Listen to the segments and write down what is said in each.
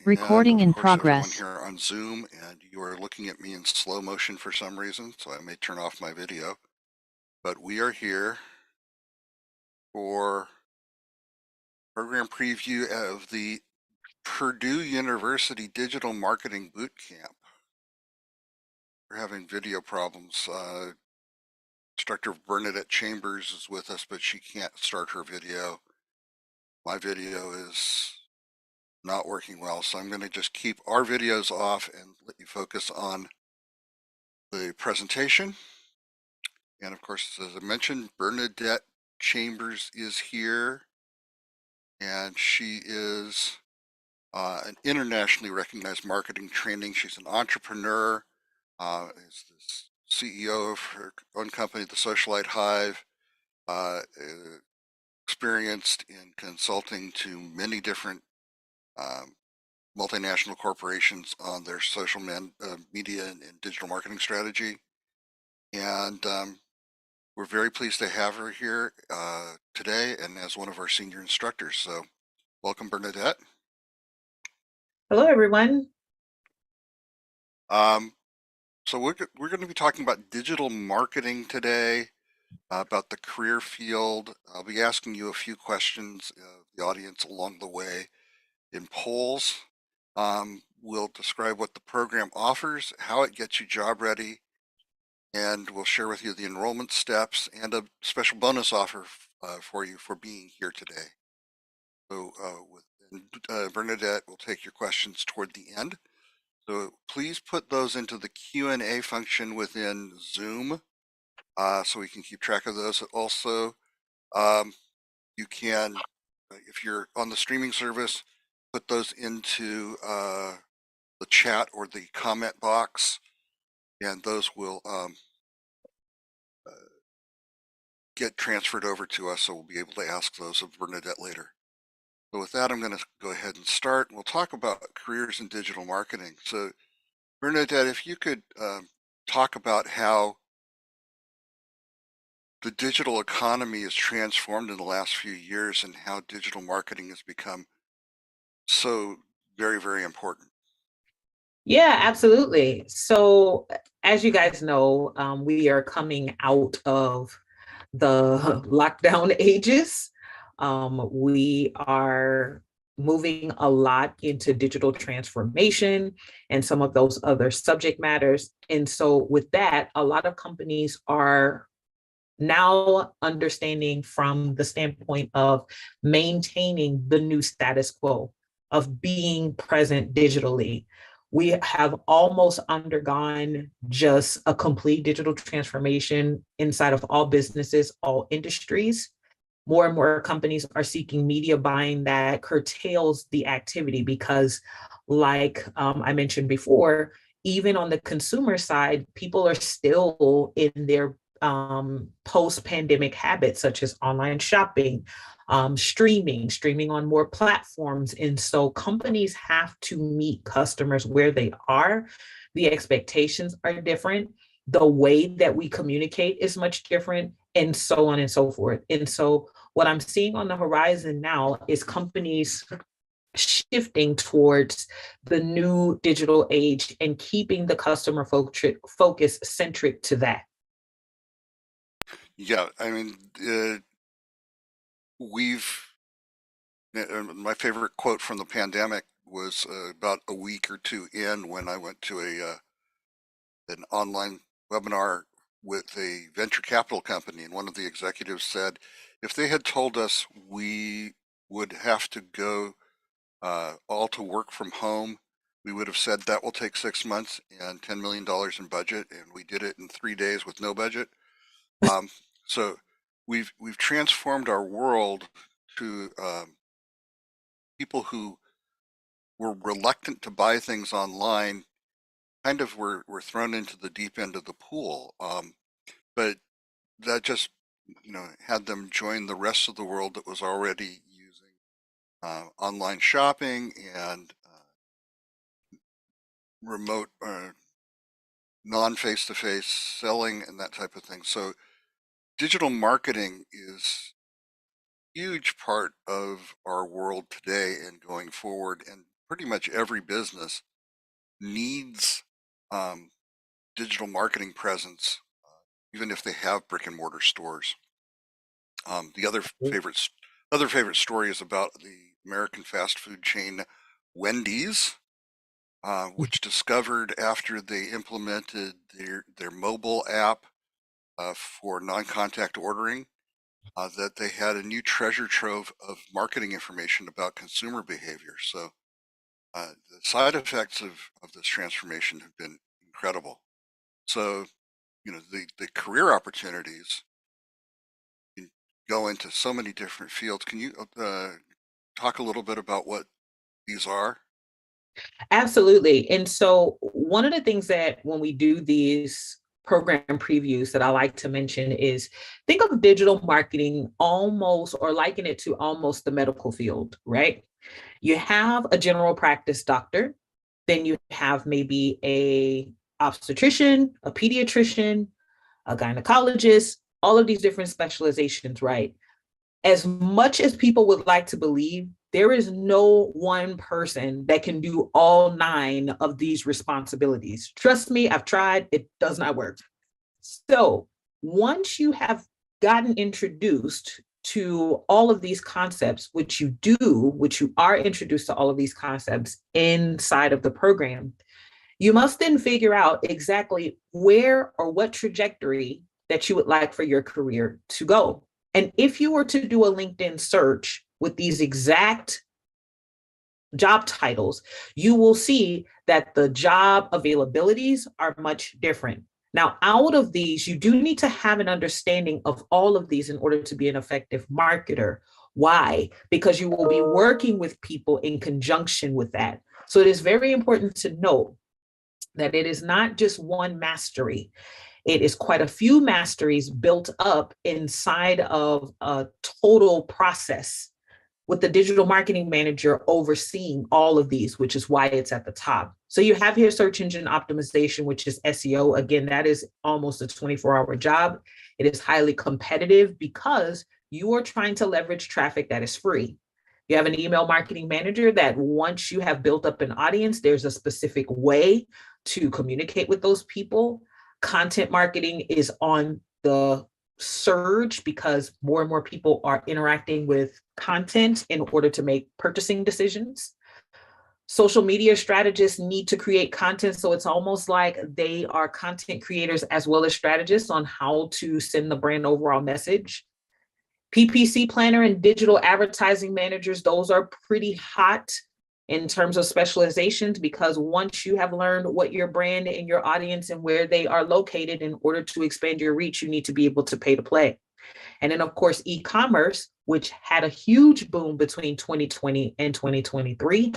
And Recording of in course, everyone progress. here on Zoom, and you are looking at me in slow motion for some reason, so I may turn off my video. But we are here for program preview of the Purdue University Digital Marketing Bootcamp. We're having video problems. Instructor Bernadette Chambers is with us, but she can't start her video. My video is not working well, so I'm going to just keep our videos off and let you focus on the presentation. And of course, as I mentioned, Bernadette Chambers is here, and she is an internationally recognized marketing training. She's an entrepreneur, is the CEO of her own company, The Socialite Hive, experienced in consulting to many different multinational corporations on their social media and digital marketing strategy. And we're very pleased to have her here today and as one of our senior instructors. So welcome, Bernadette. Hello, everyone. So we're going to be talking about digital marketing today, about the career field. I'll be asking you a few questions of the audience along the way in polls. We'll describe what the program offers, how it gets you job ready, and we'll share with you the enrollment steps and a special bonus offer for you for being here today. So Bernadette will take your questions toward the end. So please put those into the Q&A function within Zoom so we can keep track of those. Also, you can, if you're on the streaming service, put those into the chat or the comment box, and those will get transferred over to us, so we'll be able to ask those of Bernadette later. So with that, I'm going to go ahead and start. We'll talk about careers in digital marketing. So Bernadette, if you could talk about how the digital economy has transformed in the last few years and how digital marketing has become so very, very important. Yeah, absolutely. So as you guys know, we are coming out of the lockdown ages. We are moving a lot into digital transformation and some of those other subject matters. And so with that, a lot of companies are now understanding from the standpoint of maintaining the new status quo of being present digitally. We have almost undergone just a complete digital transformation inside of all businesses, all industries. More and more companies are seeking media buying that curtails the activity because, like I mentioned before, even on the consumer side, people are still in their post-pandemic habits, such as online shopping, streaming on more platforms. And so companies have to meet customers where they are. The expectations are different. The way that we communicate is much different, and so on and so forth. And so what I'm seeing on the horizon now is companies shifting towards the new digital age and keeping the customer focus centric to that. Yeah, I mean, my favorite quote from the pandemic was about a week or two in when I went to an online webinar with a venture capital company, and one of the executives said, if they had told us we would have to go all to work from home, we would have said that will take 6 months and $10 million in budget, and we did it in 3 days with no budget. So we've transformed our world to people who were reluctant to buy things online kind of were thrown into the deep end of the pool. But that just, had them join the rest of the world that was already using online shopping and remote non-face-to-face selling and that type of thing. So digital marketing is a huge part of our world today and going forward. And pretty much every business needs digital marketing presence, even if they have brick and mortar stores. The other favorite story is about the American fast food chain Wendy's, which discovered after they implemented their mobile app for non-contact ordering that they had a new treasure trove of marketing information about consumer behavior. So the side effects of this transformation have been incredible. So, the career opportunities can go into so many different fields. Can you talk a little bit about what these are? Absolutely. And so, one of the things that when we do these program previews that I like to mention is think of digital marketing almost or liken it to almost the medical field, right? You have a general practice doctor, then you have maybe a obstetrician, a pediatrician, a gynecologist, all of these different specializations, right? As much as people would like to believe, there is no one person that can do all 9 of these responsibilities. Trust me, I've tried, it does not work. So once you have gotten introduced to all of these concepts, which you are introduced to all of these concepts inside of the program, you must then figure out exactly where or what trajectory that you would like for your career to go. And if you were to do a LinkedIn search with these exact job titles, you will see that the job availabilities are much different. Now, out of these, you do need to have an understanding of all of these in order to be an effective marketer. Why? Because you will be working with people in conjunction with that. So it is very important to note that it is not just one mastery. It is quite a few masteries built up inside of a total process with the digital marketing manager overseeing all of these, which is why it's at the top. So you have here search engine optimization, which is SEO. Again, that is almost a 24-hour job. It is highly competitive because you are trying to leverage traffic that is free. You have an email marketing manager that once you have built up an audience, there's a specific way to communicate with those people. Content marketing is on the surge because more and more people are interacting with content in order to make purchasing decisions. Social media strategists need to create content. So it's almost like they are content creators as well as strategists on how to send the brand overall message. PPC planner and digital advertising managers, those are pretty hot in terms of specializations because once you have learned what your brand and your audience and where they are located in order to expand your reach, you need to be able to pay to play. And then, of course, e-commerce, which had a huge boom between 2020 and 2023.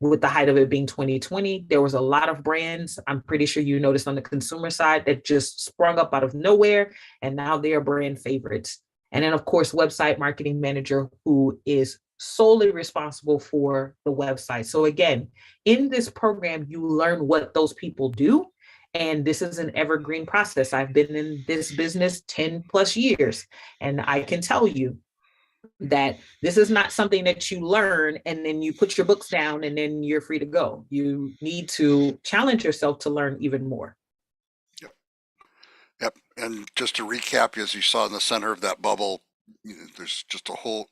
With the height of it being 2020, there was a lot of brands, I'm pretty sure you noticed on the consumer side, that just sprung up out of nowhere, and now they are brand favorites. And then, of course, website marketing manager, who is solely responsible for the website. So again, in this program, you learn what those people do. And this is an evergreen process. I've been in this business 10 plus years, and I can tell you that this is not something that you learn and then you put your books down and then you're free to go. You need to challenge yourself to learn even more. Yep. Yep. And just to recap, as you saw in the center of that bubble, there's just a whole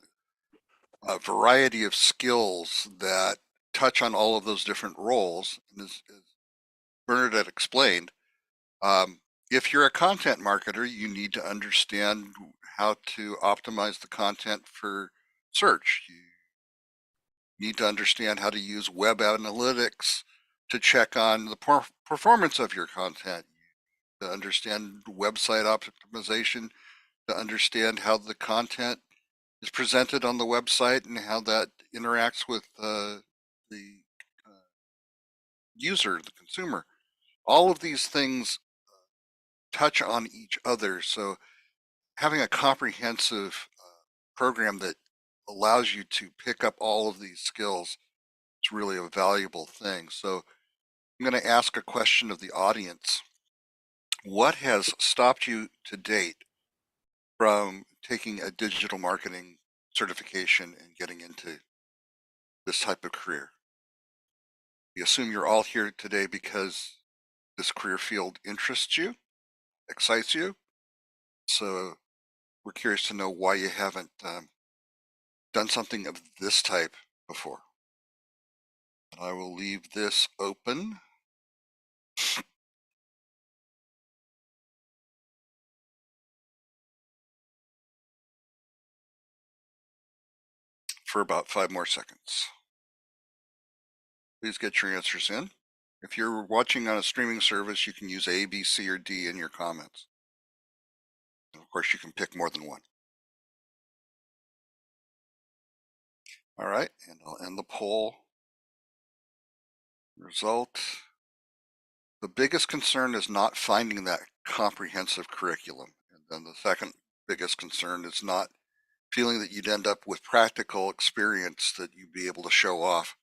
variety of skills that touch on all of those different roles. And as Bernadette explained, if you're a content marketer, you need to understand how to optimize the content for search. You need to understand how to use web analytics to check on the performance of your content, to understand website optimization, to understand how the content is presented on the website and how that interacts with the user, the consumer. All of these things touch on each other. So having a comprehensive program that allows you to pick up all of these skills is really a valuable thing. So I'm going to ask a question of the audience. What has stopped you to date from taking a digital marketing certification and getting into this type of career? We assume you're all here today because this career field interests you, excites you. So we're curious to know why you haven't done something of this type before. And I will leave this open for about 5 more seconds. Please get your answers in. If you're watching on a streaming service, you can use A, B, C, or D in your comments. And of course, you can pick more than one. All right, and I'll end the poll. Result. The biggest concern is not finding that comprehensive curriculum. And then the second biggest concern is not feeling that you'd end up with practical experience that you'd be able to show off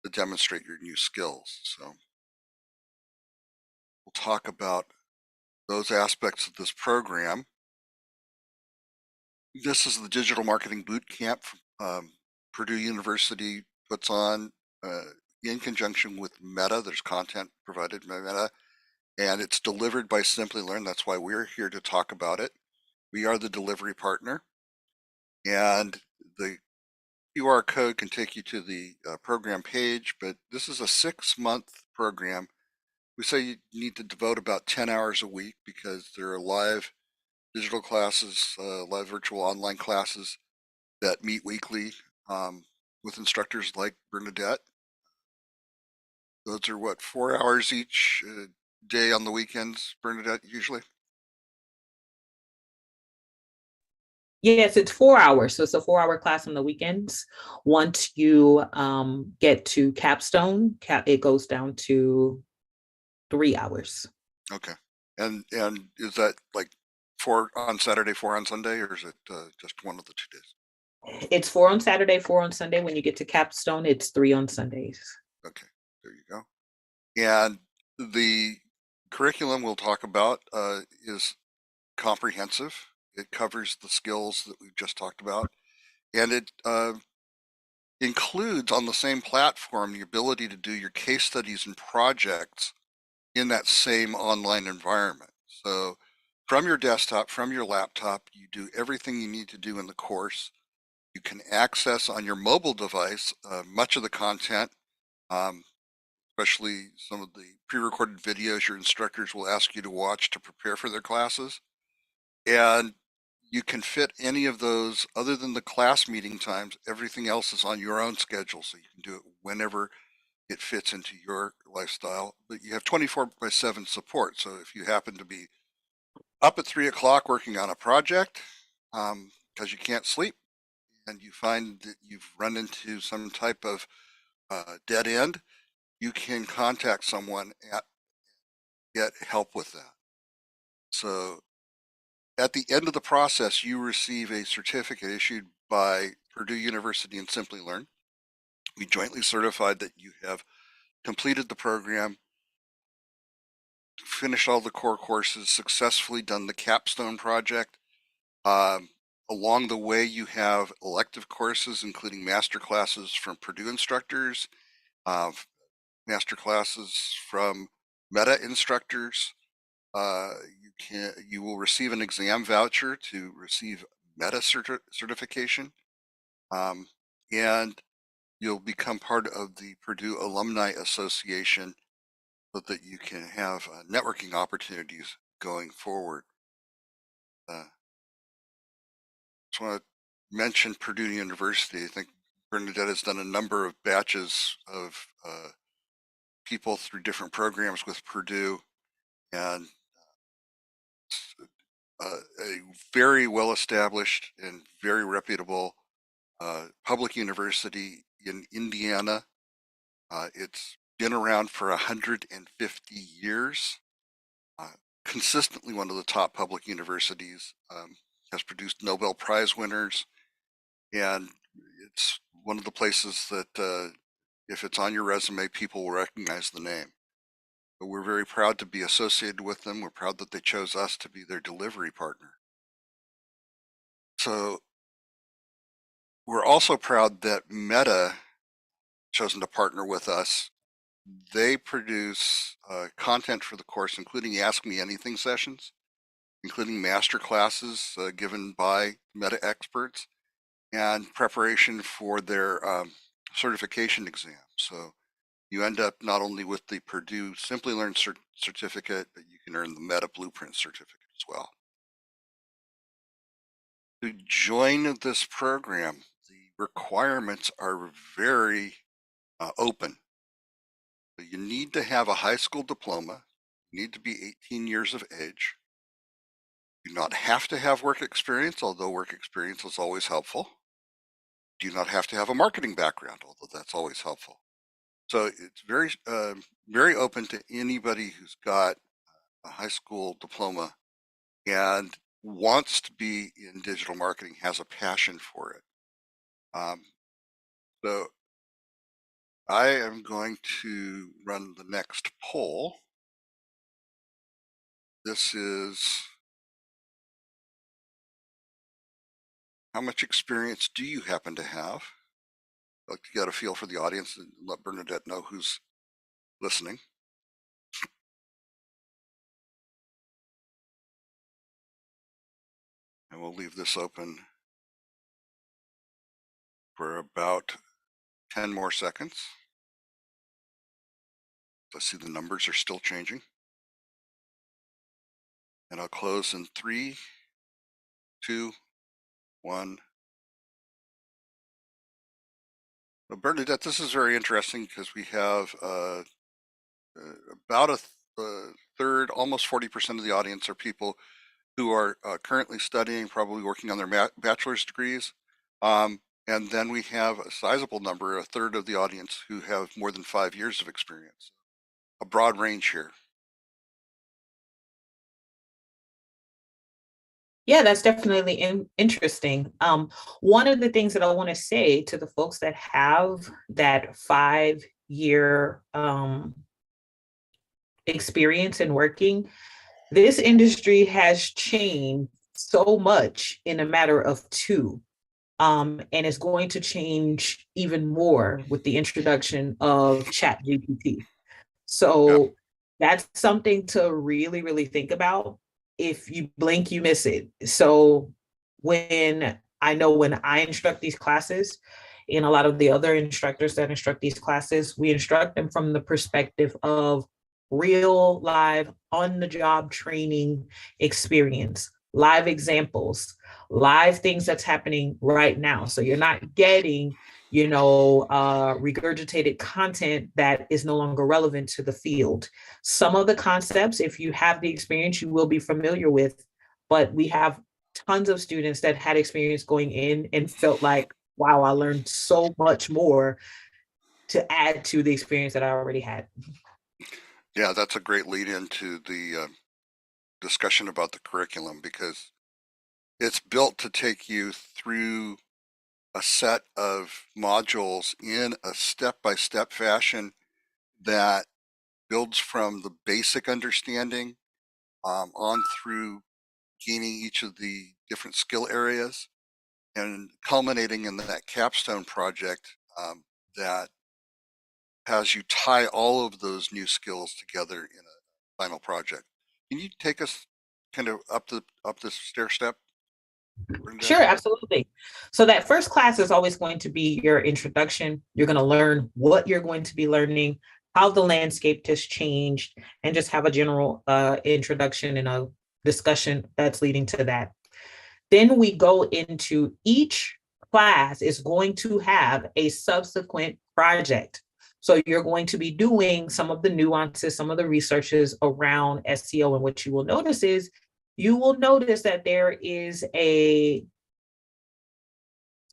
to demonstrate your new skills. So we'll talk about those aspects of this program. This is the Digital Marketing Bootcamp Purdue University puts on in conjunction with Meta. There's content provided by Meta, and it's delivered by Simplilearn. That's why we're here to talk about it. We are the delivery partner, and the QR code can take you to the program page, but this is a 6-month program. We say you need to devote about 10 hours a week because there are live digital classes, live virtual online classes that meet weekly with instructors like Bernadette. Those are what, 4 hours each day on the weekends, Bernadette, usually? Yes, it's 4 hours. So it's a 4-hour class on the weekends. Once you get to Capstone, it goes down to 3 hours. Okay. And is that like 4 on Saturday, 4 on Sunday, or is it just one of the 2 days? It's 4 on Saturday, 4 on Sunday. When you get to Capstone, it's 3 on Sundays. Okay, there you go. And the curriculum we'll talk about is comprehensive. It covers the skills that we've just talked about, and it includes on the same platform the ability to do your case studies and projects in that same online environment. So from your desktop, from your laptop, you do everything you need to do in the course. You can access on your mobile device much of the content, especially some of the pre-recorded videos your instructors will ask you to watch to prepare for their classes. And you can fit any of those other than the class meeting times. Everything else is on your own schedule, so you can do it whenever it fits into your lifestyle. But you have 24/7 support. So if you happen to be up at 3 o'clock working on a project because you can't sleep, and you find that you've run into some type of dead end, you can contact someone and get help with that. So at the end of the process, you receive a certificate issued by Purdue University and Simplilearn. We jointly certified that you have completed the program, finished all the core courses, successfully done the Capstone project. Along the way, you have elective courses, including master classes from Purdue instructors, master classes from Meta instructors. You will receive an exam voucher to receive Meta certification, and you'll become part of the Purdue Alumni Association so that you can have networking opportunities going forward. Just want to mention Purdue University. I think Bernadette has done a number of batches of people through different programs with Purdue, and a very well established and very reputable public university in Indiana. It's been around for 150 years. Consistently one of the top public universities, has produced Nobel Prize winners, and it's one of the places that if it's on your resume, people will recognize the name. But we're very proud to be associated with them. We're proud that they chose us to be their delivery partner. So we're also proud that Meta chosen to partner with us they produce content for the course, including Ask Me Anything sessions, including master classes given by meta experts, and preparation for their certification exam. So you end up not only with the Purdue Simplilearn certificate, but you can earn the Meta Blueprint certificate as well. To join this program, the requirements are very open. So you need to have a high school diploma, you need to be 18 years of age. You do not have to have work experience, although work experience is always helpful. You do not have to have a marketing background, although that's always helpful. So it's very open to anybody who's got a high school diploma and wants to be in digital marketing, has a passion for it. So I am going to run the next poll. This is, how much experience do you happen to have? I'd like to get a feel for the audience and let Bernadette know who's listening. And we'll leave this open for about 10 more seconds. I see the numbers are still changing. And I'll close in 3, 2, 1. Well, Bernadette, this is very interesting because we have about a third, almost 40% of the audience are people who are currently studying, probably working on their bachelor's degrees. And then we have a sizable number, a third of the audience, who have more than 5 years of experience. A broad range here. Yeah, that's definitely interesting. One of the things that I want to say to the folks that have that 5-year experience in working, this industry has changed so much in a matter of 2. And it's going to change even more with the introduction of ChatGPT. So that's something to really, really think about. If you blink, you miss it. So when I instruct these classes, and a lot of the other instructors that instruct these classes, we instruct them from the perspective of real, live, on-the-job training experience, live examples, live things that's happening right now. So you're not getting regurgitated content that is no longer relevant to the field. Some of the concepts, if you have the experience, you will be familiar with, but we have tons of students that had experience going in and felt like, wow, I learned so much more to add to the experience that I already had. Yeah, that's a great lead into the discussion about the curriculum, because it's built to take you through a set of modules in a step-by-step fashion that builds from the basic understanding on through gaining each of the different skill areas and culminating in that capstone project that has you tie all of those new skills together in a final project. Can you take us kind of up the stair step? Sure, absolutely. So that first class is always going to be your introduction. You're going to learn what you're going to be learning, how the landscape has changed, and just have a general introduction and a discussion that's leading to that. Then we go into each class is going to have a subsequent project. So you're going to be doing some of the nuances, some of the researches around SEO. And what you will notice is that there is a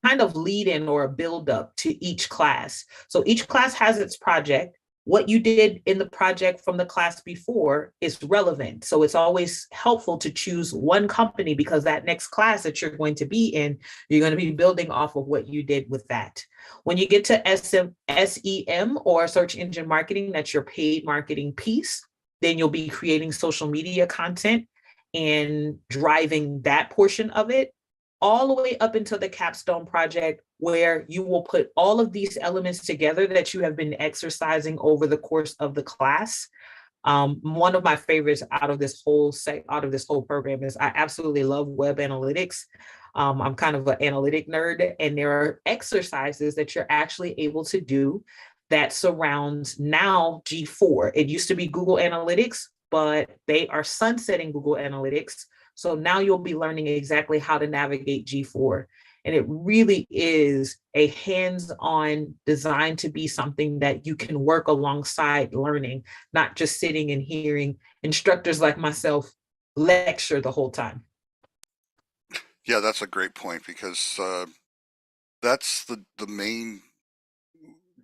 kind of lead in or a build up to each class. So each class has its project. What you did in the project from the class before is relevant. So it's always helpful to choose one company, because that next class that you're going to be in, you're going to be building off of what you did with that. When you get to SEM or search engine marketing, that's your paid marketing piece, then you'll be creating social media content and driving that portion of it. all the way up until the capstone project, where you will put all of these elements together that you have been exercising over the course of the class. One of my favorites out of this whole program is I absolutely love web analytics. I'm kind of an analytic nerd, and there are exercises that you're actually able to do that surrounds now G4. It used to be Google Analytics, but they are sunsetting Google Analytics. So now you'll be learning exactly how to navigate G4. And it really is a hands-on designed to be something that you can work alongside learning, not just sitting and hearing instructors like myself lecture the whole time. Yeah, that's a great point, because that's the main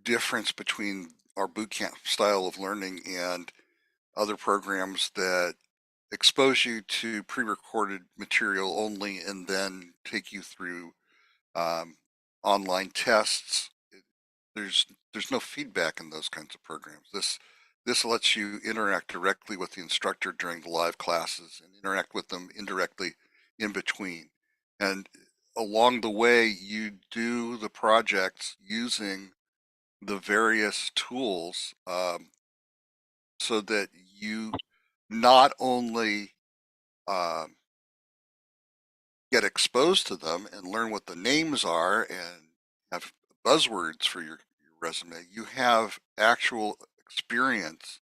difference between our bootcamp style of learning and other programs that expose you to pre-recorded material only and then take you through online tests. There's no feedback in those kinds of programs. This lets you interact directly with the instructor during the live classes and interact with them indirectly in between. And along the way, you do the projects using the various tools, so that you not only um, get exposed to them and learn what the names are and have buzzwords for your resume, you have actual experience,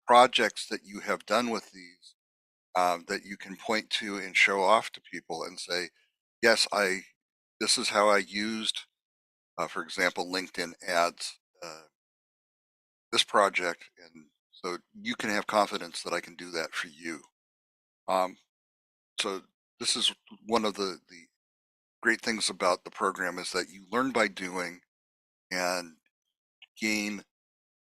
projects that you have done with these, that you can point to and show off to people and say, yes, this is how I used, for example, LinkedIn ads, this project, and so you can have confidence that I can do that for you. So this is one of the great things about the program, is that you learn by doing and gain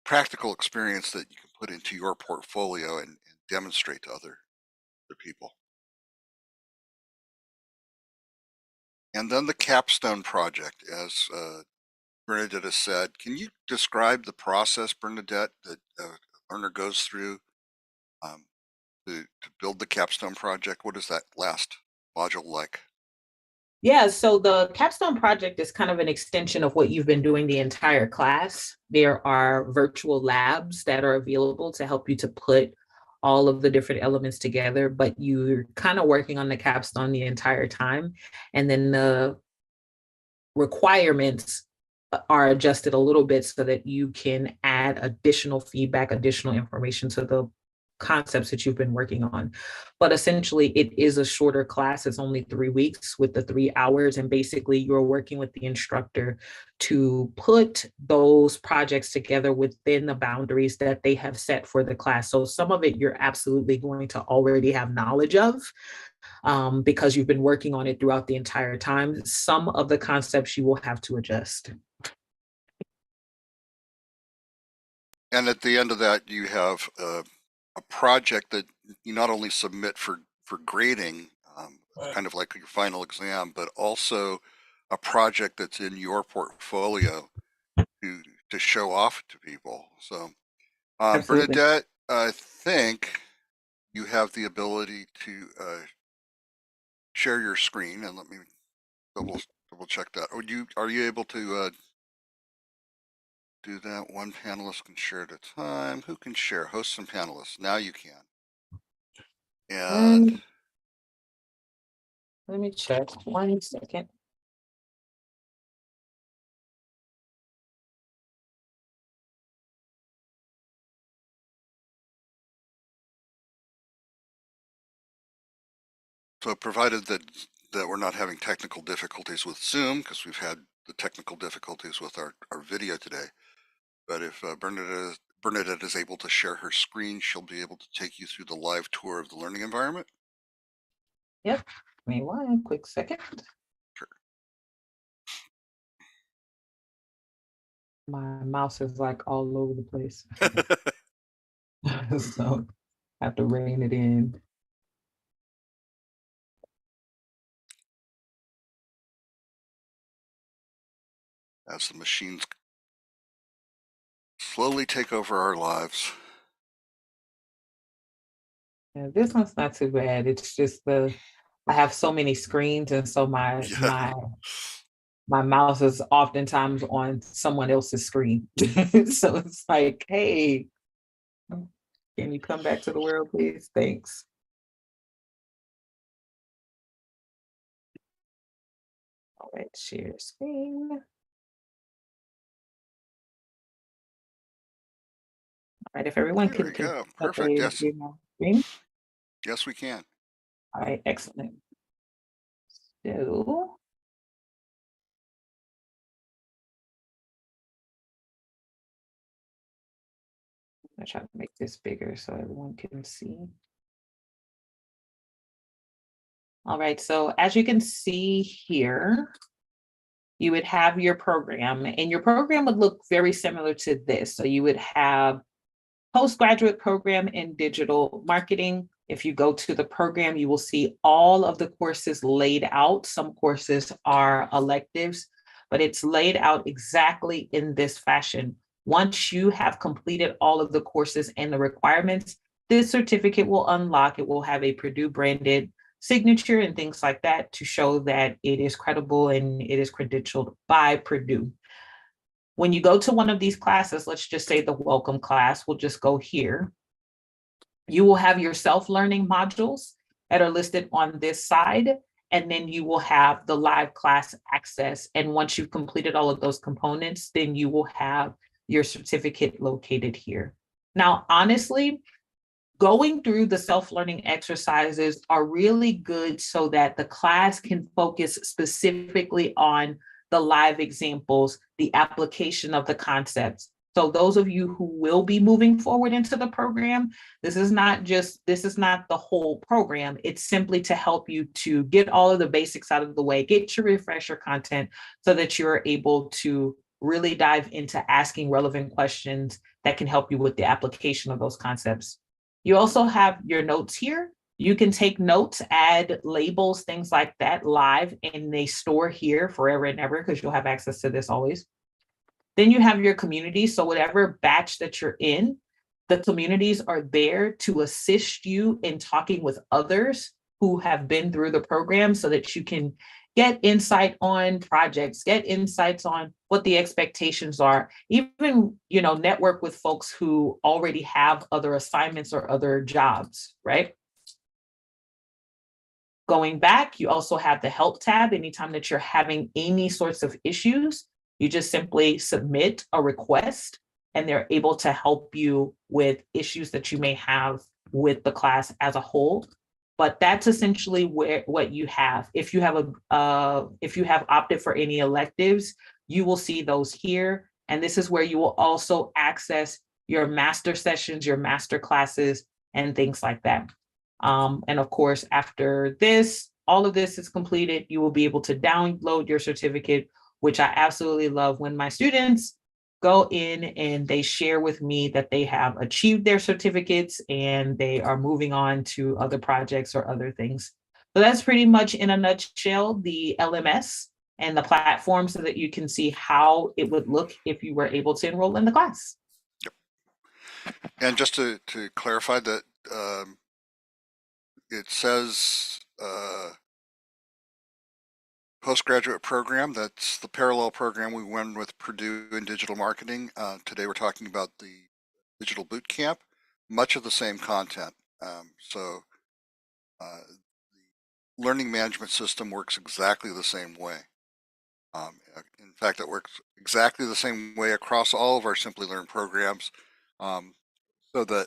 practical experience that you can put into your portfolio and demonstrate to other people. And then the capstone project, as Bernadette has said. Can you describe the process, Bernadette, that a learner goes through to build the capstone project? What is that last module like? Yeah, so the capstone project is kind of an extension of what you've been doing the entire class. There are virtual labs that are available to help you to put all of the different elements together, but you're kind of working on the capstone the entire time. And then the requirements are adjusted a little bit so that you can add additional feedback, additional information to the concepts that you've been working on. But essentially, it is a shorter class. It's only 3 weeks with the 3 hours. And basically, you're working with the instructor to put those projects together within the boundaries that they have set for the class. So some of it you're absolutely going to already have knowledge of, because you've been working on it throughout the entire time. Some of the concepts you will have to adjust. And at the end of that, you have a project that you not only submit for grading, kind of like your final exam, but also a project that's in your portfolio to show off to people. So, Absolutely. Bernadette, I think you have the ability to share your screen, and let me double check that. Are you able to do that? One panelist can share at a time. Who can share? Hosts and panelists. Now you can. And Let me check 1 second. so, provided that we're not having technical difficulties with Zoom, because we've had the technical difficulties with our video today. But if Bernadette is able to share her screen, she'll be able to take you through the live tour of the learning environment. Yep. Give me 1 quick second. Sure. My mouse is like all over the place. So I have to rein it in. As the machines slowly take over our lives. Yeah, this one's not too bad. It's just the I have so many screens, and so Yeah. my mouse is oftentimes on someone else's screen. So it's like, hey, can you come back to the world, please? Thanks. All right, share screen. All right, if everyone There can we go. that Perfect. they Yes. see my screen. Yes, we can. All right, excellent. So I'm gonna try to make this bigger so everyone can see. All right, so as you can see here, you would have your program, and your program would look very similar to this. So you would have postgraduate program in digital marketing. If you go to the program, you will see all of the courses laid out. Some courses are electives, but it's laid out exactly in this fashion. Once you have completed all of the courses and the requirements, this certificate will unlock. It will have a Purdue branded signature and things like that to show that it is credible and it is credentialed by Purdue. When you go to one of these classes, let's just say the welcome class, we'll just go here. You will have your self-learning modules that are listed on this side, and then you will have the live class access. And once you've completed all of those components, then you will have your certificate located here. Now, honestly, going through the self-learning exercises are really good so that the class can focus specifically on the live examples, the application of the concepts. So those of you who will be moving forward into the program, this is not the whole program. It's simply to help you to get all of the basics out of the way, get your refresher content so that you're able to really dive into asking relevant questions that can help you with the application of those concepts. You also have your notes here. You can take notes, add labels, things like that live, and they store here forever and ever because you'll have access to this always. Then you have your community. So whatever batch that you're in, the communities are there to assist you in talking with others who have been through the program so that you can get insight on projects, get insights on what the expectations are, even, network with folks who already have other assignments or other jobs, right? Going back, you also have the help tab. Anytime that you're having any sorts of issues, you just simply submit a request and they're able to help you with issues that you may have with the class as a whole. But that's essentially what you have. If you have opted for any electives, you will see those here. And this is where you will also access your master sessions, your master classes, and things like that. And of course, after this, all of this is completed, you will be able to download your certificate, which I absolutely love when my students go in and they share with me that they have achieved their certificates and they are moving on to other projects or other things. So that's pretty much in a nutshell, the LMS and the platform so that you can see how it would look if you were able to enroll in the class. Yep. And just to clarify that, it says postgraduate program. That's the parallel program we won with Purdue in digital marketing. Today we're talking about the digital bootcamp. Much of the same content. So the learning management system works exactly the same way. In fact, it works exactly the same way across all of our Simplilearn programs, so that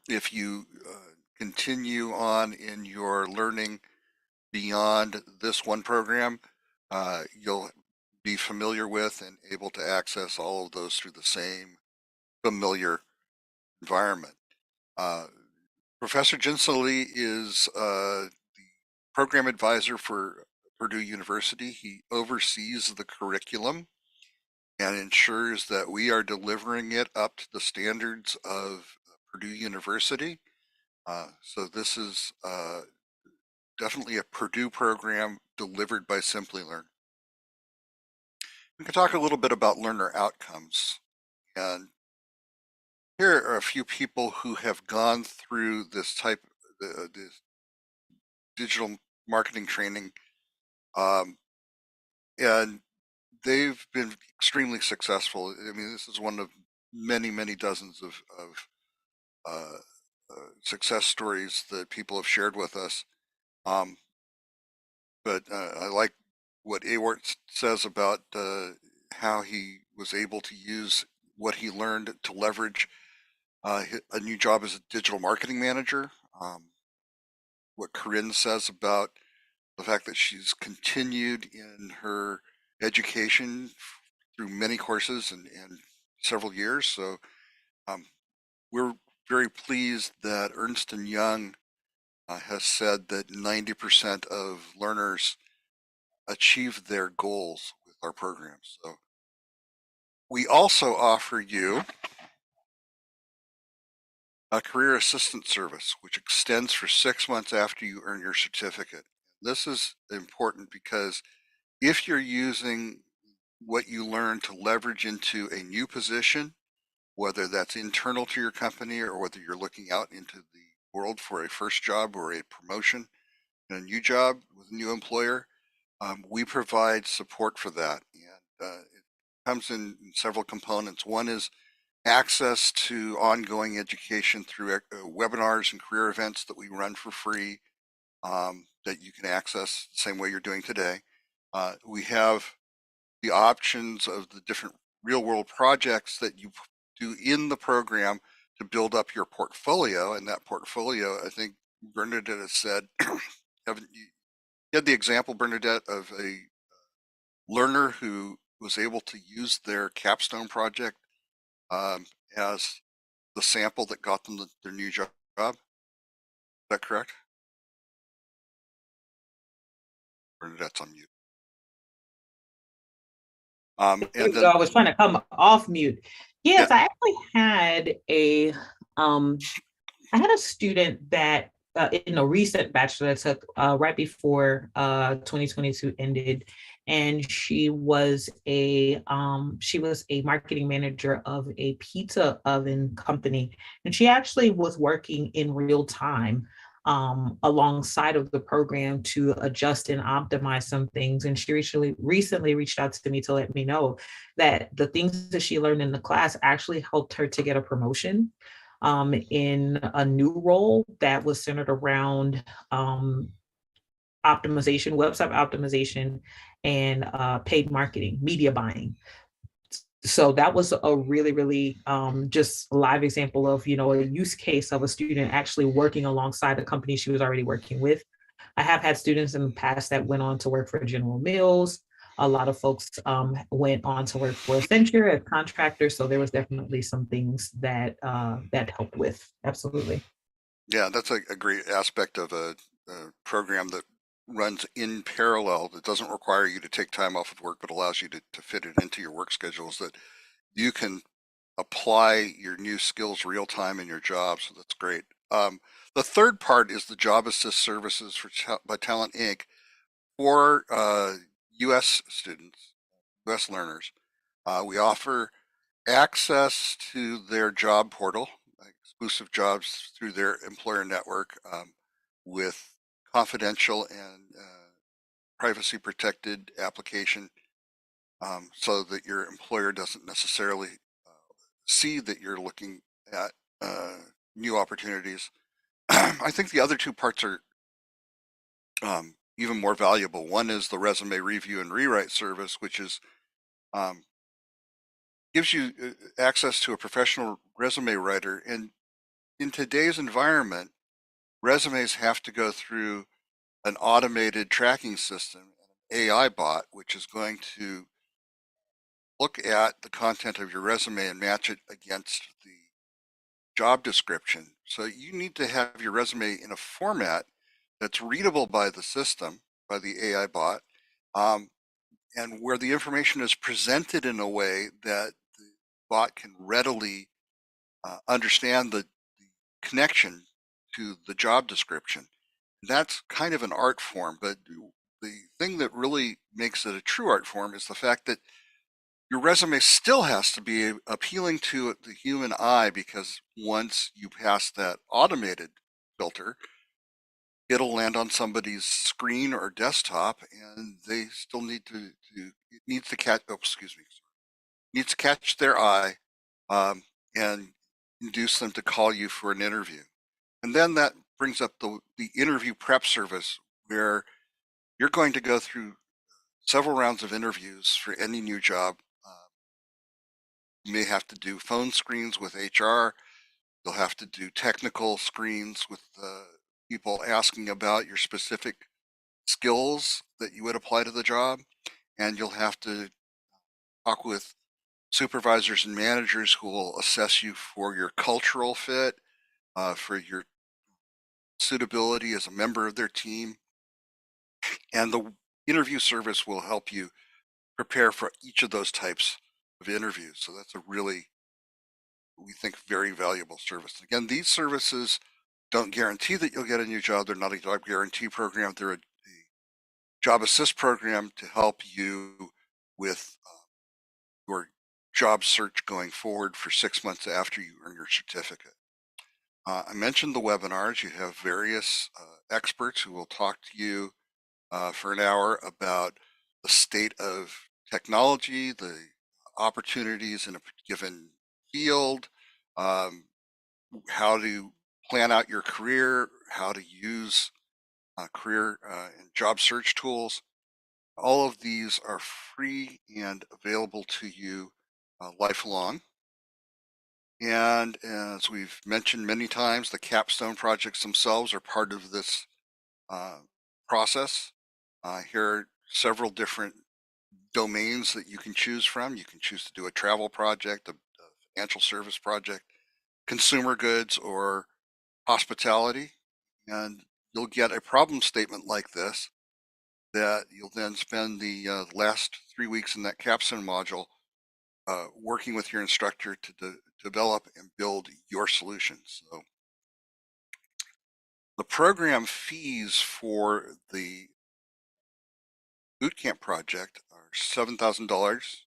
if you continue on in your learning beyond this one program, you'll be familiar with and able to access all of those through the same familiar environment. Professor Jinsali is the program advisor for Purdue University. He oversees the curriculum and ensures that we are delivering it up to the standards of Purdue University. So this is definitely a Purdue program delivered by Simplilearn. We can talk a little bit about learner outcomes. And here are a few people who have gone through this type, this digital marketing training, and they've been extremely successful. I mean, this is one of many, many dozens of success stories that people have shared with us. Um, but I like what Awart says about how he was able to use what he learned to leverage a new job as a digital marketing manager. What Corinne says about the fact that she's continued in her education through many courses and several years. So um, we're very pleased that Ernst & Young has said that 90% of learners achieve their goals with our programs. So we also offer you a career assistance service, which extends for 6 months after you earn your certificate. This is important because if you're using what you learn to leverage into a new position, whether that's internal to your company or whether you're looking out into the world for a first job or a promotion in a new job with a new employer, we provide support for that. And it comes in several components. One is access to ongoing education through webinars and career events that we run for free, that you can access the same way you're doing today. We have the options of the different real world projects that you do in the program to build up your portfolio. And that portfolio, I think Bernadette has said, haven't you had the example, Bernadette, of a learner who was able to use their capstone project um, as the sample that got them their new job. Is that correct? Bernadette's on mute. There And we go. then, I was trying to come off mute. yeah, Yes, I actually had I had a student that in a recent bachelor I took right before 2022 ended, and she was a marketing manager of a pizza oven company, and she actually was working in real time alongside of the program to adjust and optimize some things. And she recently reached out to me to let me know that the things that she learned in the class actually helped her to get a promotion in a new role that was centered around optimization, website optimization, and paid marketing, media buying. So that was a really, really just live example of, a use case of a student actually working alongside a company she was already working with. I have had students in the past that went on to work for General Mills. A lot of folks went on to work for Accenture as contractors. So there was definitely some things that helped with. Absolutely. yeah, that's a great aspect of a program that runs in parallel, that doesn't require you to take time off of work, but allows you to fit it into your work schedules, that you can apply your new skills real time in your job. So that's great. The third part is the Job Assist services by Talent Inc. for U.S. students, U.S. learners. We offer access to their job portal, exclusive jobs through their employer network, with confidential and privacy protected application, so that your employer doesn't necessarily see that you're looking at new opportunities. I think the other two parts are even more valuable. One is the resume review and rewrite service, which is um, gives you access to a professional resume writer. And in today's environment, resumes have to go through an automated tracking system, an AI bot, which is going to look at the content of your resume and match it against the job description. So you need to have your resume in a format that's readable by the system, by the AI bot, um, and where the information is presented in a way that the bot can readily understand the connection to the job description. That's kind of an art form, but the thing that really makes it a true art form is the fact that your resume still has to be appealing to the human eye, because once you pass that automated filter, it'll land on somebody's screen or desktop, and they still need it needs to catch, oh, excuse me, needs to catch their eye, and induce them to call you for an interview. And then that brings up the interview prep service, where you're going to go through several rounds of interviews for any new job. You may have to do phone screens with HR. You'll have to do technical screens with people asking about your specific skills that you would apply to the job. And you'll have to talk with supervisors and managers who will assess you for your cultural fit, for your suitability as a member of their team. And the interview service will help you prepare for each of those types of interviews. So that's a really, we think, very valuable service. Again, these services don't guarantee that you'll get a new job. They're not a job guarantee program. They're a job assist program to help you with your job search going forward for 6 months after you earn your certificate. I mentioned the webinars. You have various experts who will talk to you for an hour about the state of technology, the opportunities in a given field, how to plan out your career, how to use career and job search tools. All of these are free and available to you lifelong. And as we've mentioned many times, the Capstone Projects themselves are part of this process. Here are several different domains that you can choose from. You can choose to do a travel project, a financial service project, consumer goods, or hospitality. And you'll get a problem statement like this that you'll then spend the last 3 weeks in that Capstone module working with your instructor to develop and build your solutions. So the program fees for the Bootcamp project are $7,000,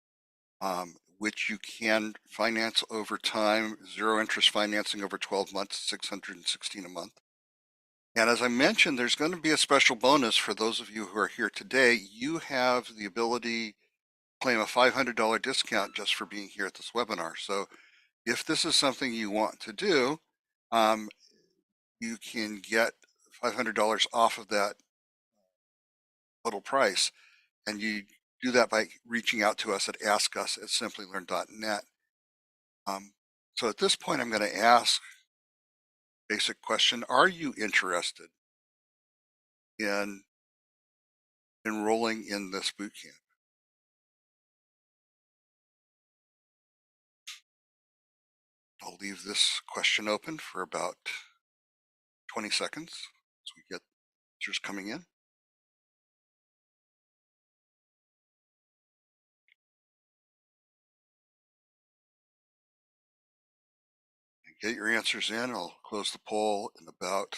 which you can finance over time, zero interest financing over 12 months, $616 a month. And as I mentioned, there's going to be a special bonus for those of you who are here today. You have the ability to claim a $500 discount just for being here at this webinar. So if this is something you want to do, you can get $500 off of that total price. And you do that by reaching out to us at askus@simplilearn.net. So at this point, I'm going to ask a basic question. Are you interested in enrolling in this bootcamp? I'll leave this question open for about 20 seconds as we get answers coming in. Get your answers in. I'll close the poll in about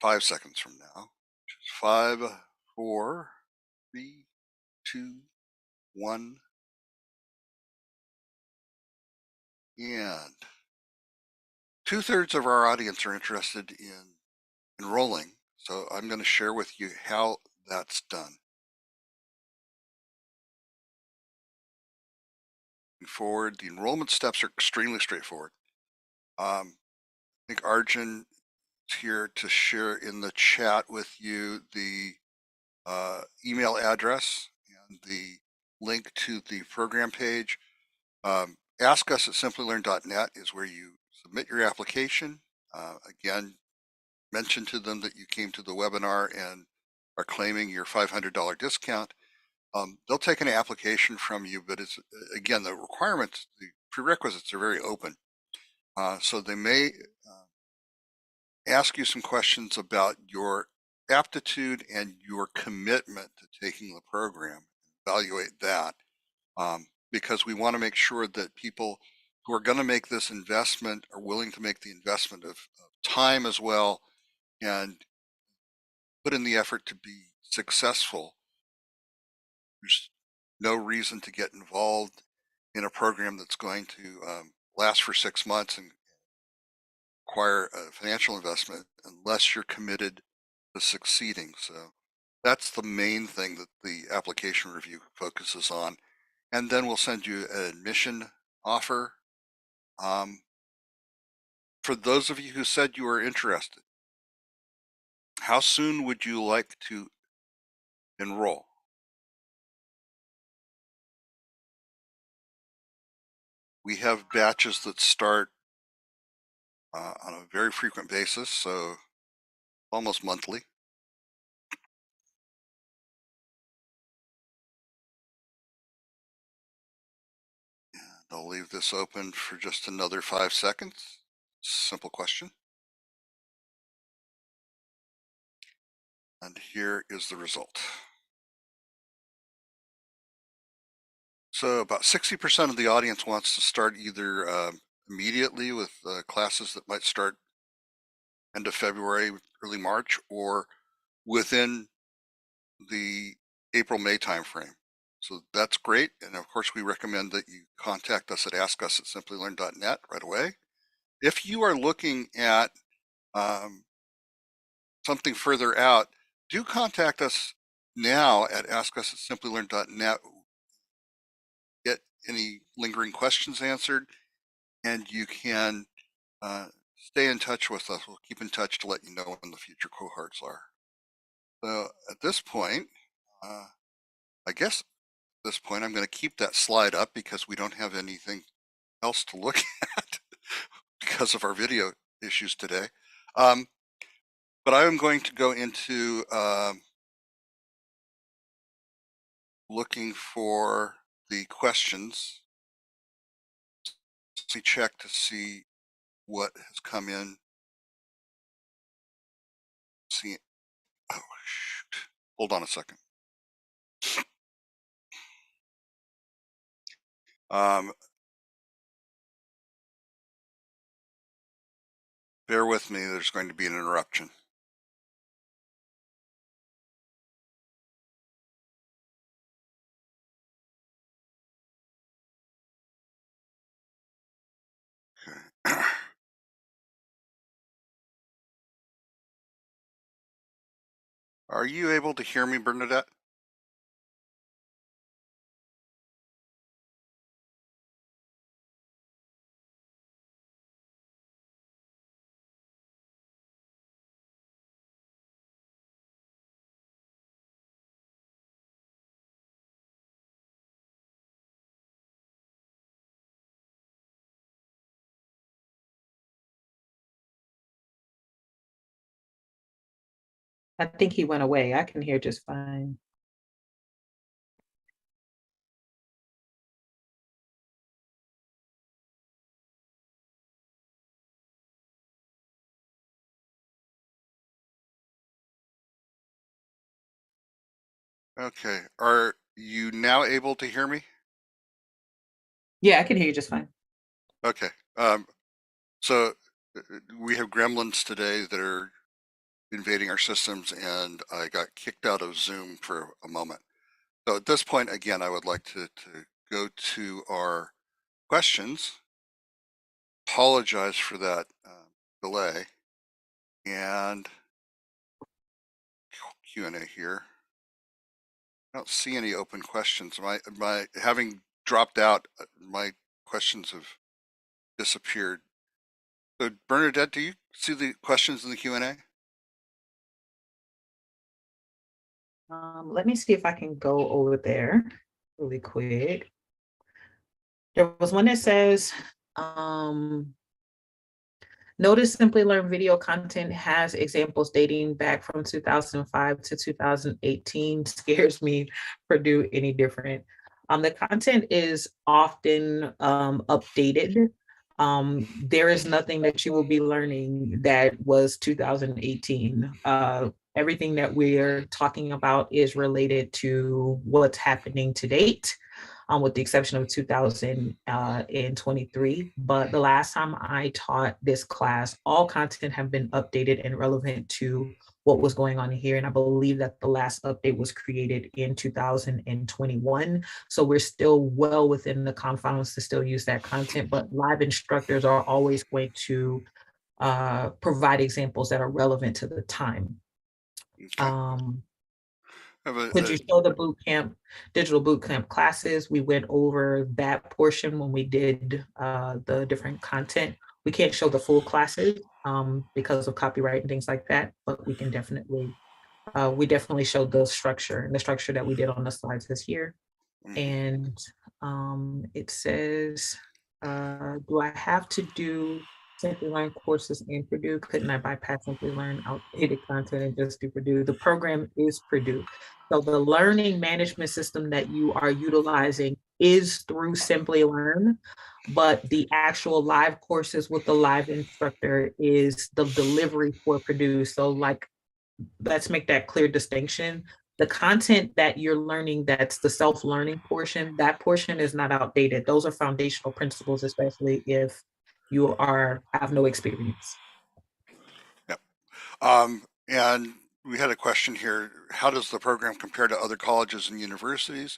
5 seconds from now. 5, 4, 3, 2, 1. And 2/3 of our audience are interested in enrolling. So I'm going to share with you how that's done. Moving forward, the enrollment steps are extremely straightforward. I think Arjun is here to share in the chat with you the email address and the link to the program page. AskUs@simplilearn.net is where you submit your application. Again, mention to them that you came to the webinar and are claiming your $500 discount. They'll take an application from you, but it's, again, the requirements, the prerequisites are very open. So they may ask you some questions about your aptitude and your commitment to taking the program, evaluate that, because we want to make sure that people who are going to make this investment are willing to make the investment of time as well and put in the effort to be successful. There's no reason to get involved in a program that's going to last for 6 months and require a financial investment unless you're committed to succeeding. So that's the main thing that the application review focuses on. And then we'll send you an admission offer. For those of you who said you were interested, how soon would you like to enroll? We have batches that start on a very frequent basis, so almost monthly. And I'll leave this open for just another 5 seconds. Simple question. And here is the result. So about 60% of the audience wants to start either immediately with classes that might start end of February, early March, or within the April-May timeframe. So that's great. And of course, we recommend that you contact us at askus@simplilearn.net right away. If you are looking at something further out, do contact us now at askus@simplilearn.net. Get any lingering questions answered, and you can stay in touch with us. We'll keep in touch to let you know when the future cohorts are. So at this point, I guess at this point, I'm going to keep that slide up because we don't have anything else to look at because of our video issues today. But I am going to go into looking for the questions. Let me check to see what has come in. See, oh shoot! Hold on a second. Bear with me. There's going to be an interruption. Okay. Are you able to hear me, Bernadette? I think he went away. I can hear just fine. Okay. Are you now able to hear me? Yeah, I can hear you just fine. Okay. So we have gremlins today that are invading our systems, and I got kicked out of Zoom for a moment. So at this point, again, I would like to go to our questions. Apologize for that delay. And Q&A here. I don't see any open questions. My having dropped out, my questions have disappeared. So Bernadette, do you see the questions in the Q&A? Let me see if I can go over there really quick. There was one that says, notice Simplilearn video content has examples dating back from 2005 to 2018. Scares me, Purdue any different. The content is often updated. There is nothing that you will be learning that was 2018. Everything that we're talking about is related to what's happening to date. With the exception of 2023. But the last time I taught this class, all content have been updated and relevant to what was going on here. And I believe that the last update was created in 2021. So we're still well within the confines to still use that content, but live instructors are always going to provide examples that are relevant to the time. Okay. Could you show the digital bootcamp classes? We went over that portion when we did the different content. We can't show the full classes because of copyright and things like that, but we can definitely, we definitely showed the structure, and the structure that we did on the slides this year. And it says, do I have to do Simplilearn courses in Purdue? Couldn't I bypass Simplilearn outdated content and just do Purdue? The program is Purdue. So the learning management system that you are utilizing is through Simplilearn, but the actual live courses with the live instructor is the delivery for Purdue. So like, let's make that clear distinction. The content that you're learning, that's the self-learning portion, that portion is not outdated. Those are foundational principles, especially if you have no experience. Yep. And we had a question here. How does the program compare to other colleges and universities?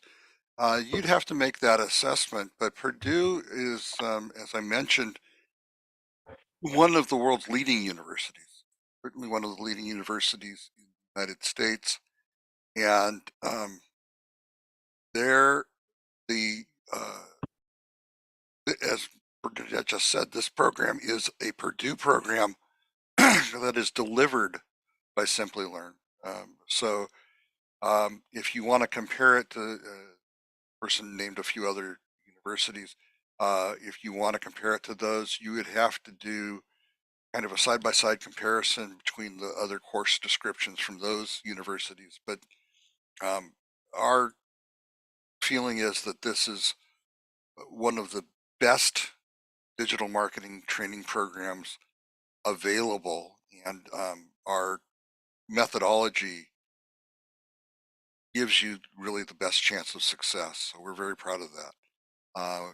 You'd have to make that assessment, but Purdue is, as I mentioned, one of the world's leading universities, certainly one of the leading universities in the United States. And they're the, as Bernadette just said, this program is a Purdue program that is delivered by Simplilearn. If you want to compare it to a person named a few other universities, if you want to compare it to those, you would have to do kind of a side-by-side comparison between the other course descriptions from those universities. But our feeling is that this is one of the best digital marketing training programs available, and our methodology gives you really the best chance of success. So we're very proud of that.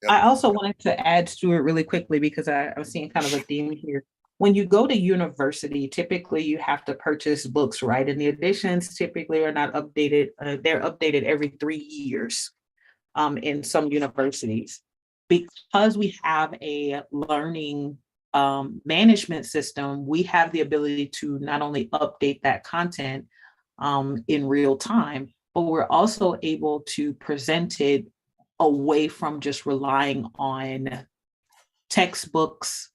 I also wanted to add, Stuart, really quickly, because I'm seeing kind of a theme here. When you go to university, typically you have to purchase books, right? And the editions typically are not updated. They're updated every 3 years in some universities. Because we have a learning management system, we have the ability to not only update that content in real time, but we're also able to present it away from just relying on textbooks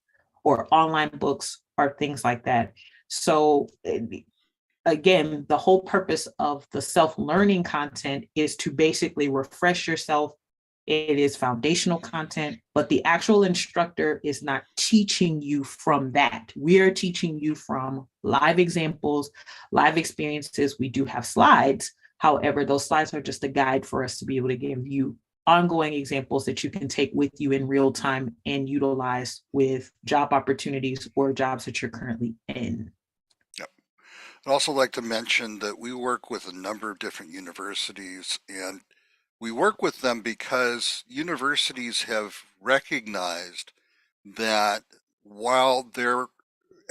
or online books or things like that. So again, the whole purpose of the self-learning content is to basically refresh yourself. It is foundational content, but the actual instructor is not teaching you from that. We are teaching you from live examples, live experiences. We do have slides. However, those slides are just a guide for us to be able to give you ongoing examples that you can take with you in real time and utilize with job opportunities or jobs that you're currently in. Yep. I'd also like to mention that we work with a number of different universities, and we work with them because universities have recognized that while their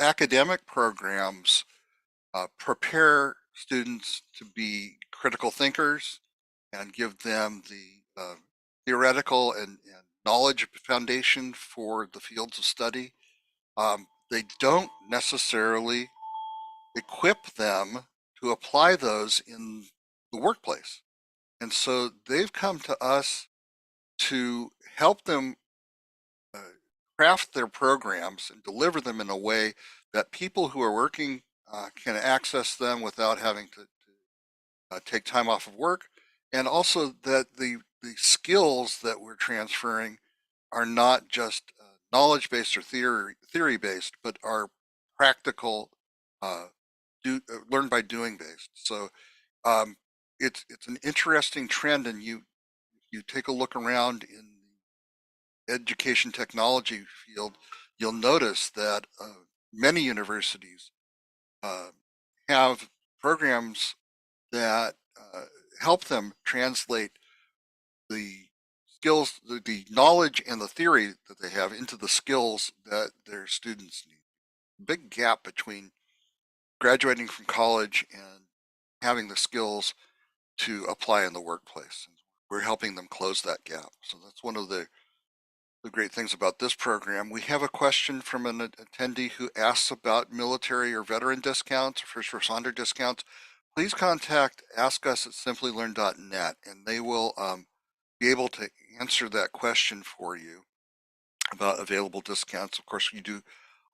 academic programs prepare students to be critical thinkers and give them the theoretical and knowledge foundation for the fields of study, they don't necessarily equip them to apply those in the workplace. And so they've come to us to help them craft their programs and deliver them in a way that people who are working can access them without having to take time off of work, and also that the skills that we're transferring are not just knowledge-based or theory-based, but are practical, learned by doing based. So it's an interesting trend, and you take a look around in the education technology field, you'll notice that many universities have programs that help them translate the skills, the knowledge and the theory that they have into the skills that their students need. Big gap between graduating from college and having the skills to apply in the workplace. We're helping them close that gap. So that's one of the the great things about this program. We have a question from an attendee who asks about military or veteran discounts or first responder discounts. Please contact askus@simplilearn.net and they will be able to answer that question for you about available discounts. Of course, you do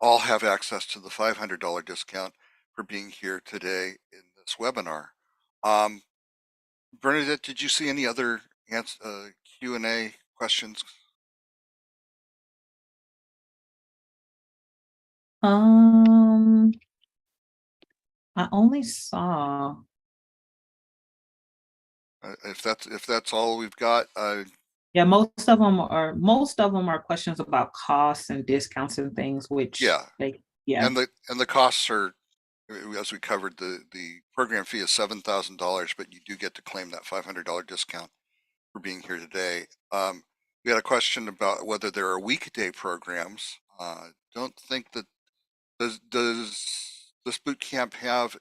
all have access to the $500 discount for being here today in this webinar. Bernadette, did you see any other Q&A questions? I only saw. If that's all we've got, Yeah, most of them are questions about costs and discounts and things, which yeah, yeah. and the costs are, as we covered, the program fee is $7,000, but you do get to claim that $500 discount for being here today. We had a question about whether there are weekday programs. Don't think that does this boot camp have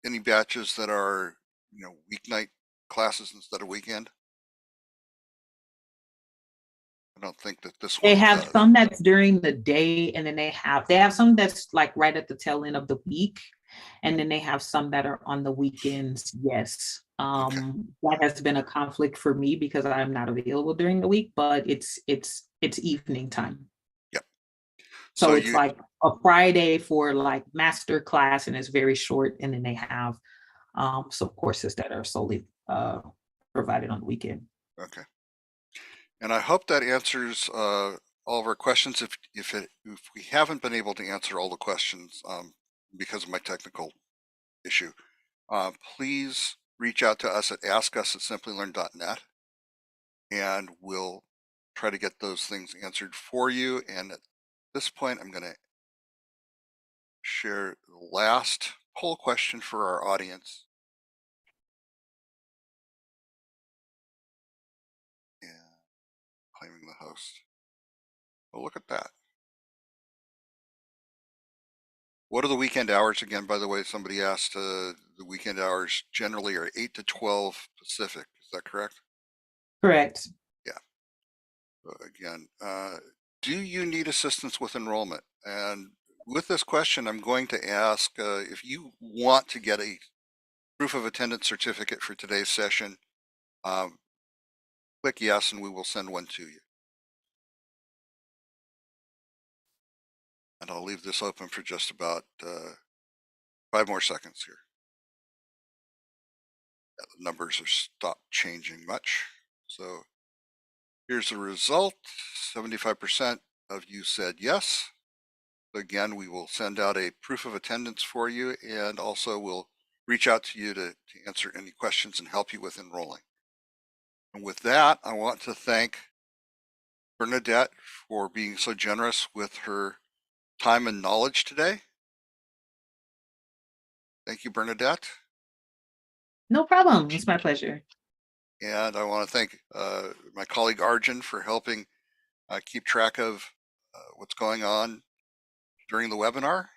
any batches that are weeknight classes instead of weekend? I don't think that this one They have does. some that's during the day, and then they have some that's like right at the tail end of the week, and then they have some that are on the weekends. Yes. Okay. That has been a conflict for me because I'm not available during the week, but it's evening time. Yep. So it's like a Friday for like master class, and it's very short, and then they have some courses that are solely provided on the weekend. Okay. And I hope that answers all of our questions. If we haven't been able to answer all the questions because of my technical issue, please reach out to us at askus@simplilearn.net, and we'll try to get those things answered for you. And at this point, I'm going to share the last poll question for our audience. And claiming the host. Oh, look at that. What are the weekend hours again? By the way, somebody asked. The weekend hours generally are 8 to 12 Pacific. Is that correct? Correct. Yeah. Again, do you need assistance with enrollment? And with this question, I'm going to ask if you want to get a proof of attendance certificate for today's session, click yes, and we will send one to you. And I'll leave this open for just about 5 more seconds here. Yeah, the numbers are stopped changing much. So here's the result. 75% of you said yes. Again, we will send out a proof of attendance for you, and also we'll reach out to you to answer any questions and help you with enrolling. And with that, I want to thank Bernadette for being so generous with her time and knowledge today. Thank you, Bernadette. No problem. It's my pleasure. And I want to thank my colleague Arjun for helping keep track of what's going on during the webinar.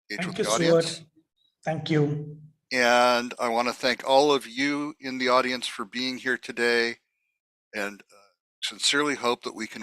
Thank you, Stuart. Thank you. And I want to thank all of you in the audience for being here today, and sincerely hope that we can